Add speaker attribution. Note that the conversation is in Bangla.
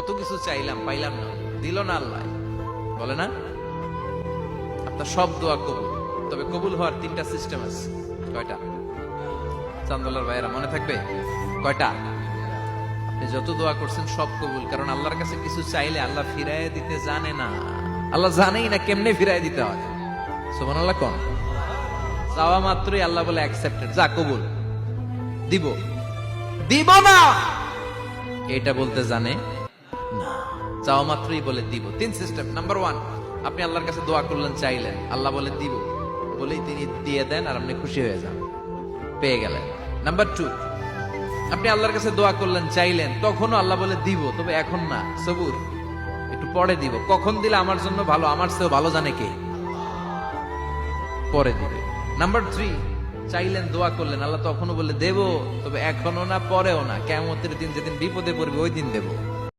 Speaker 1: কত কিছু চাইলাম, পাইলাম না, দিল না আল্লাহ, বলে না? আপনার সব দোয়া কবুল, তবে কবুল হওয়ার 3টা সিস্টেম আছে। কয়টা? চান্দোলার ভাইয়েরা মনে থাকবে? কয়টা? আপনি যত দোয়া করছেন সব কবুল, কারণ আল্লাহর কাছে কিছু চাইলে আল্লাহ ফিরাইয়া দিতে জানে না। আল্লাহ জানেই না কেমনে ফিরাইয়া দিতে হয়। সুবহানাল্লাহ কোন? চাওয়া মাত্রই আল্লাহ বলে অ্যাকসেপ্টেড, যা কবুল, দিব দিব না এটা বলতে জানে না, চাওয়া মাত্রই বলে দিব। 3 সিস্টেম। নাম্বার 1, আপনি আল্লাহর কাছে দোয়া করলেন, চাইলেন, আল্লাহ বলে দিব, বলেই তিনি দিয়ে দেন আর আপনি খুশি হয়ে যান, পেয়ে গেলেন। নাম্বার 2, আপনি আল্লাহর কাছে দোয়া করলেন, চাইলেন, তখনও আল্লাহ বলে দিব, তবে এখন না, সবুর, একটু পরে দিব। কখন দিলে আমার জন্য ভালো, আমার চেয়েও ভালো জানে কে, পরে দিবে। নাম্বার 3, চাইলেন, দোয়া করলেন, আল্লাহ তখনও বলে দেব, তবে এখনো না, পরেও না, কিয়ামতের দিন যেদিন বিপদে পড়বে ওই দিন দেব।